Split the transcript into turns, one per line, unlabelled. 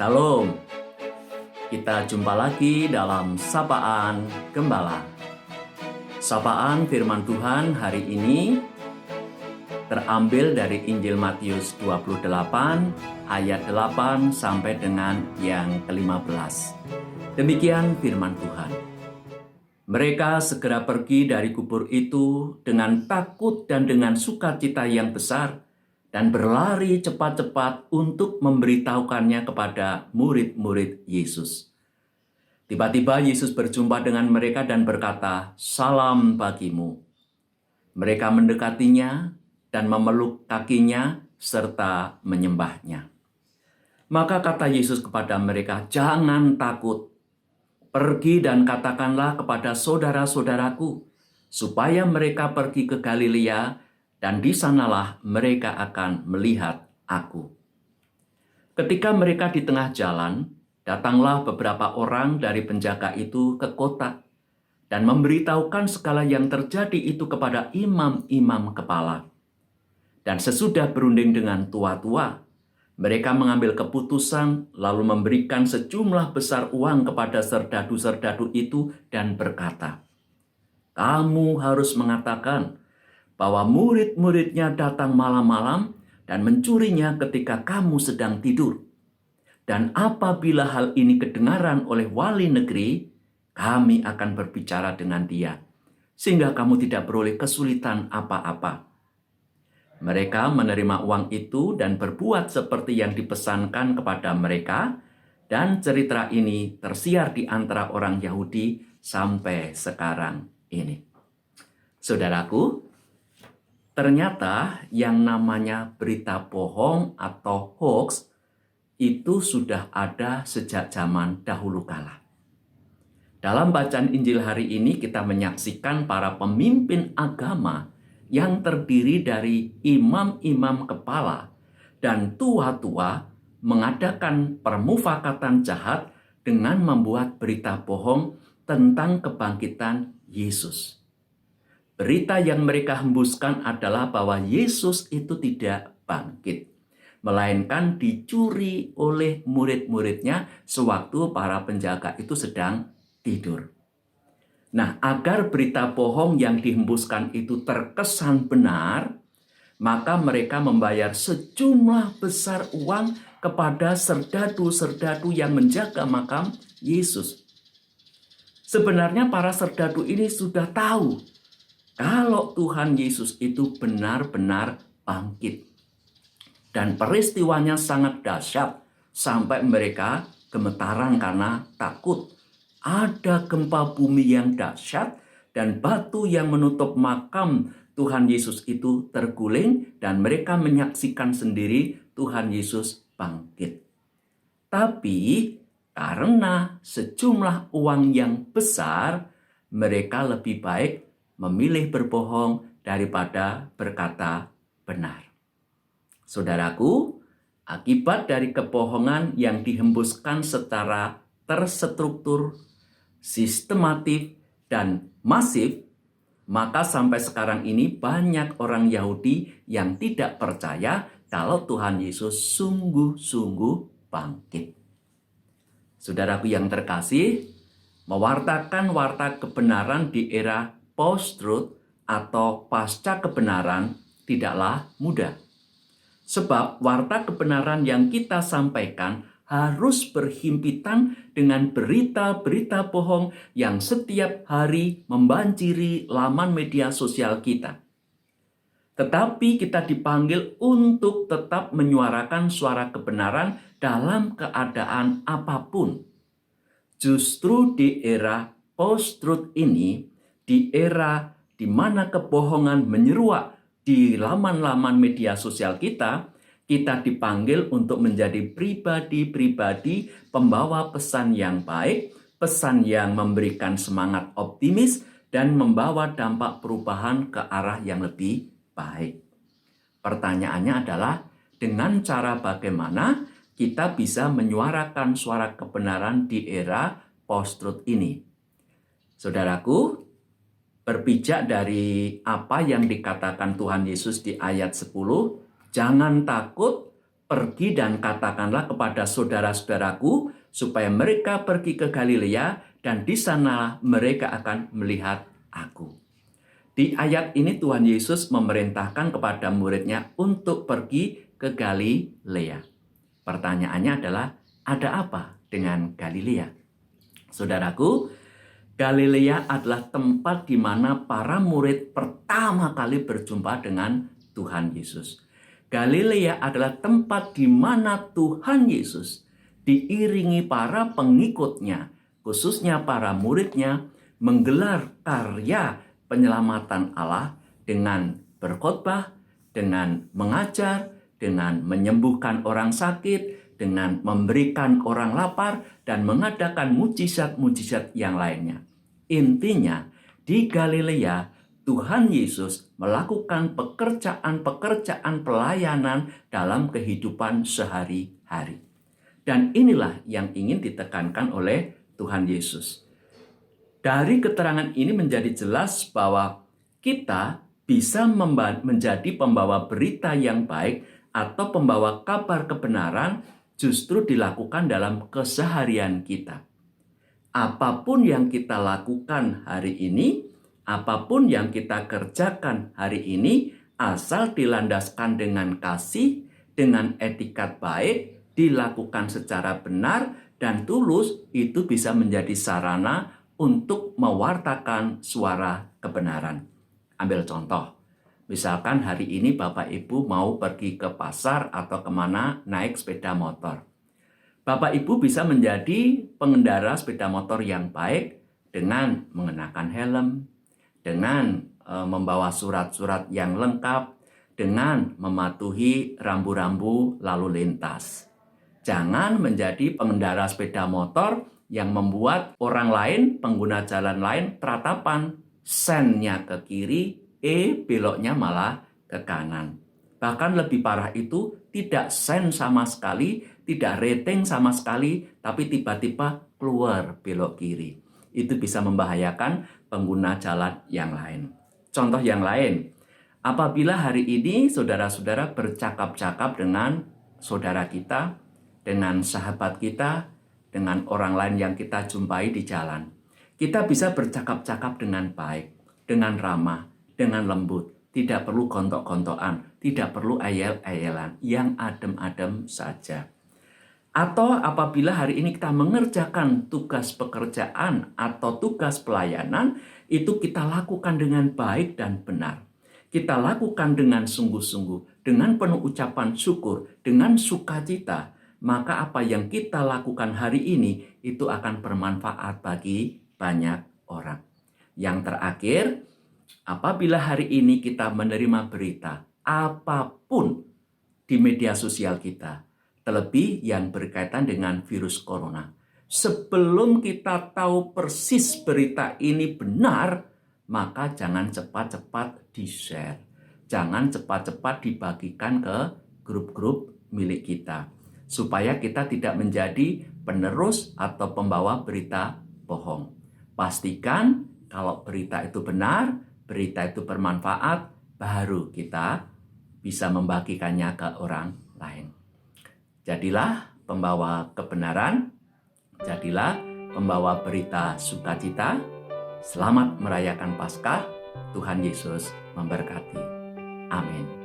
Salam, kita jumpa lagi dalam Sapaan Gembala. Sapaan firman Tuhan hari ini terambil dari Injil Matius 28 ayat 8 sampai dengan yang ke-15. Demikian firman Tuhan. Mereka segera pergi dari kubur itu dengan takut dan dengan sukacita yang besar, dan berlari cepat-cepat untuk memberitahukannya kepada murid-murid Yesus. Tiba-tiba Yesus berjumpa dengan mereka dan berkata, "Salam bagimu." Mereka mendekatinya dan memeluk kakinya serta menyembahnya. Maka kata Yesus kepada mereka, "Jangan takut. Pergi dan katakanlah kepada saudara-saudaraku, supaya mereka pergi ke Galilea, dan di sanalah mereka akan melihat aku." Ketika mereka di tengah jalan, datanglah beberapa orang dari penjaga itu ke kota dan memberitahukan segala yang terjadi itu kepada imam-imam kepala. Dan sesudah berunding dengan tua-tua, mereka mengambil keputusan lalu memberikan sejumlah besar uang kepada serdadu-serdadu itu dan berkata, "Kamu harus mengatakan bahwa murid-muridnya datang malam-malam dan mencurinya ketika kamu sedang tidur. Dan apabila hal ini kedengaran oleh wali negeri, kami akan berbicara dengan dia, sehingga kamu tidak beroleh kesulitan apa-apa." Mereka menerima uang itu dan berbuat seperti yang dipesankan kepada mereka, dan cerita ini tersiar di antara orang Yahudi sampai sekarang ini. Saudaraku, ternyata yang namanya berita bohong atau hoax itu sudah ada sejak zaman dahulu kala. Dalam bacaan Injil hari ini kita menyaksikan para pemimpin agama yang terdiri dari imam-imam kepala dan tua-tua mengadakan permufakatan jahat dengan membuat berita bohong tentang kebangkitan Yesus. Berita yang mereka hembuskan adalah bahwa Yesus itu tidak bangkit, melainkan dicuri oleh murid-muridnya sewaktu para penjaga itu sedang tidur. Nah, agar berita bohong yang dihembuskan itu terkesan benar, maka mereka membayar sejumlah besar uang kepada serdadu-serdadu yang menjaga makam Yesus. Sebenarnya para serdadu ini sudah tahu kalau Tuhan Yesus itu benar-benar bangkit. Dan peristiwanya sangat dahsyat sampai mereka gemetaran karena takut. Ada gempa bumi yang dahsyat dan batu yang menutup makam Tuhan Yesus itu terguling, dan mereka menyaksikan sendiri Tuhan Yesus bangkit. Tapi karena sejumlah uang yang besar, mereka lebih baik memilih berbohong daripada berkata benar. Saudaraku, akibat dari kebohongan yang dihembuskan secara terstruktur, sistematif, dan masif, maka sampai sekarang ini banyak orang Yahudi yang tidak percaya kalau Tuhan Yesus sungguh-sungguh bangkit. Saudaraku yang terkasih, mewartakan warta kebenaran di era post-truth atau pasca kebenaran tidaklah mudah. Sebab warta kebenaran yang kita sampaikan harus berhimpitan dengan berita-berita bohong yang setiap hari membanjiri laman media sosial kita. Tetapi kita dipanggil untuk tetap menyuarakan suara kebenaran dalam keadaan apapun. Justru di era post-truth ini, di era di mana kebohongan menyeruak di laman-laman media sosial kita dipanggil untuk menjadi pribadi-pribadi pembawa pesan yang baik, pesan yang memberikan semangat optimis, dan membawa dampak perubahan ke arah yang lebih baik. Pertanyaannya adalah, dengan cara bagaimana kita bisa menyuarakan suara kebenaran di era post-truth ini? Saudaraku, berpijak dari apa yang dikatakan Tuhan Yesus di ayat 10, "Jangan takut, "Pergi dan katakanlah kepada saudara-saudaraku supaya mereka pergi ke Galilea dan di sana mereka akan melihat aku." Di ayat ini Tuhan Yesus memerintahkan kepada muridnya untuk pergi ke Galilea. Pertanyaannya adalah, ada apa dengan Galilea? Saudaraku, Galilea adalah tempat di mana para murid pertama kali berjumpa dengan Tuhan Yesus. Galilea adalah tempat di mana Tuhan Yesus diiringi para pengikutnya, khususnya para muridnya, menggelar karya penyelamatan Allah dengan berkhotbah, dengan mengajar, dengan menyembuhkan orang sakit, dengan memberikan orang lapar, dan mengadakan mujizat-mujizat yang lainnya. Intinya, di Galilea, Tuhan Yesus melakukan pekerjaan-pekerjaan pelayanan dalam kehidupan sehari-hari. Dan inilah yang ingin ditekankan oleh Tuhan Yesus. Dari keterangan ini menjadi jelas bahwa kita bisa menjadi pembawa berita yang baik atau pembawa kabar kebenaran justru dilakukan dalam keseharian kita. Apapun yang kita lakukan hari ini, apapun yang kita kerjakan hari ini, asal dilandaskan dengan kasih, dengan etikat baik, dilakukan secara benar dan tulus, itu bisa menjadi sarana untuk mewartakan suara kebenaran. Ambil contoh, misalkan hari ini Bapak Ibu mau pergi ke pasar atau kemana naik sepeda motor. Bapak Ibu bisa menjadi pengendara sepeda motor yang baik dengan mengenakan helm, dengan membawa surat-surat yang lengkap, dengan mematuhi rambu-rambu lalu lintas. Jangan menjadi pengendara sepeda motor yang membuat orang lain, pengguna jalan lain, teratapan. Sennya ke kiri, beloknya malah ke kanan. Bahkan lebih parah itu, tidak sen sama sekali, tidak rating sama sekali, tapi tiba-tiba keluar belok kiri. Itu bisa membahayakan pengguna jalan yang lain. Contoh yang lain, apabila hari ini saudara-saudara bercakap-cakap dengan saudara kita, dengan sahabat kita, dengan orang lain yang kita jumpai di jalan, kita bisa bercakap-cakap dengan baik, dengan ramah, dengan lembut. Tidak perlu gontok-gontokan, tidak perlu ayel-ayelan, yang adem-adem saja. Atau apabila hari ini kita mengerjakan tugas pekerjaan atau tugas pelayanan, itu kita lakukan dengan baik dan benar. Kita lakukan dengan sungguh-sungguh, dengan penuh ucapan syukur, dengan sukacita. Maka apa yang kita lakukan hari ini itu akan bermanfaat bagi banyak orang. Yang terakhir, apabila hari ini kita menerima berita apapun di media sosial kita, terlebih yang berkaitan dengan virus corona, sebelum kita tahu persis berita ini benar, maka jangan cepat-cepat di-share. Jangan cepat-cepat dibagikan ke grup-grup milik kita, supaya kita tidak menjadi penerus atau pembawa berita bohong. Pastikan kalau berita itu benar, berita itu bermanfaat, baru kita bisa membagikannya ke orang lain. Jadilah pembawa kebenaran, jadilah pembawa berita sukacita. Selamat merayakan Paskah, Tuhan Yesus memberkati. Amin.